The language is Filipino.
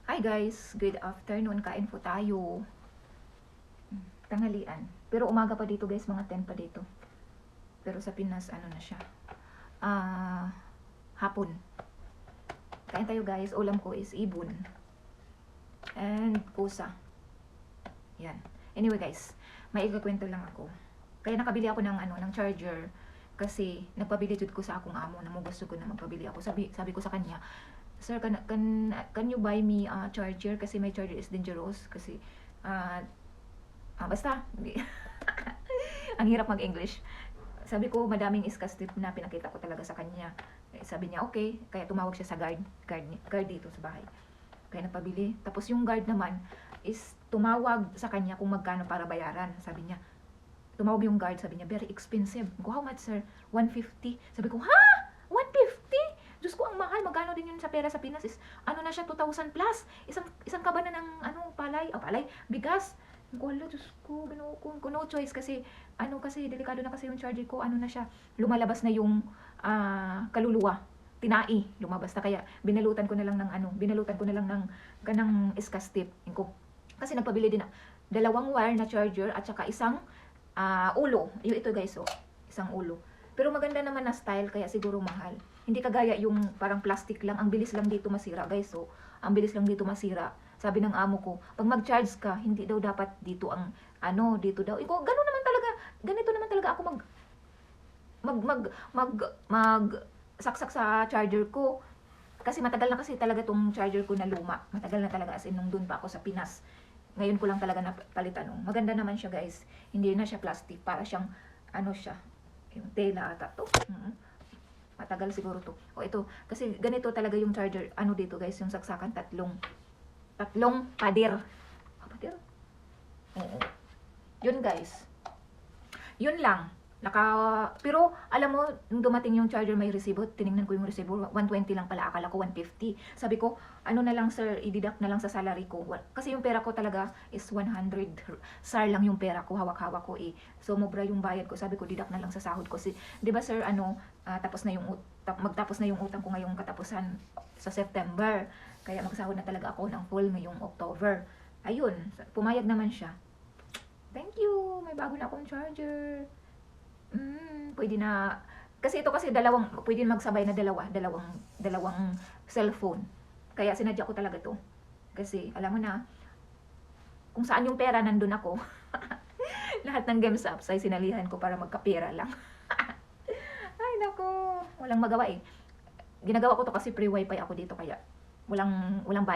Hi guys, good afternoon. Kain po tayo. Tanghalian. Pero umaga pa dito guys, mga 10 pa dito. Pero sa Pinas, ano na siya? Hapon. Kain tayo guys. Ulam ko is ibon. And kusa. Yan. Anyway guys, may ikakwento lang ako. Kaya nakabili ako ng charger. Kasi nagpabili jud ko sa akong amo na mo gusto ko na magpabili ako. Sabi ko sa kanya, "Sir, can you buy me a charger kasi my charger is dangerous kasi basta ang hirap mag-English." Sabi ko, madaming iskas tip na pinakita ko talaga sa kanya. Sabi niya, okay. Kaya tumawag siya sa guard dito sa bahay. Kaya nagpabili. Tapos yung guard naman is tumawag sa kanya kung magkano para bayaran. Sabi niya, tumawag yung guard, sabi niya, very expensive. Ko, how much sir? 150. Sabi ko, ha? 150? Diyos ko, ang mahal. Magkano din yun sa pera sa Pinas is, ano na siya, 2,000 plus. Isang kabanan ng, palay, bigas. Ko, hala, Diyos ko, no choice kasi, kasi delikado na kasi yung charger ko, na siya, lumalabas na yung, kaluluwa. Tinai, lumabas na, kaya binalutan ko na lang ng kanang iskas tip. Kasi nagpabili din na, 2 wire na charger at saka isang ulo. Ito guys, isang ulo. Pero maganda naman na style, kaya siguro mahal. Hindi kagaya yung parang plastic lang. Ang bilis lang dito masira, guys. Ang bilis lang dito masira. Sabi ng amo ko, pag mag-charge ka, hindi daw dapat dito ang, dito daw. Ganun naman talaga. Ganito naman talaga ako saksak sa charger ko. Kasi matagal na kasi talaga tong charger ko na luma. Matagal na talaga, as in nung dun pa ako sa Pinas. Ngayon ko lang talaga napalitan. Maganda naman siya guys. Hindi na siya plastic. Para siyang, siya. Yung tela ata to. Matagal siguro to. Ito. Kasi ganito talaga yung charger. Dito guys. Yung saksakan tatlong pader. Pader? Oo. Yun guys. Yun lang. Pero alam mo, nung dumating yung charger may resibo, tiningnan ko yung resibo, 120 lang pala, akala ko 150. Sabi ko, na lang sir, i-deduct na lang sa salary ko. Kasi yung pera ko talaga is 100 SAR lang yung pera ko, hawak-hawak ko eh. So mobra yung bayad ko, sabi ko, deduct na lang sa sahod ko. Di ba sir, magtapos na yung utang ko ngayong katapusan sa September. Kaya magsahod na talaga ako ng full ngayong October. Ayun, pumayag naman siya. Thank you, may bago na akong charger. Pwede na, kasi ito kasi pwede magsabay na dalawang cellphone. Kaya sinadya ko talaga to. Kasi alam mo na, kung saan yung pera, nandun ako. Lahat ng games apps ay sinalihan ko para magkapera lang. Ay nako, walang magawa eh. Ginagawa ko to kasi free wifi ako dito, kaya walang bayad.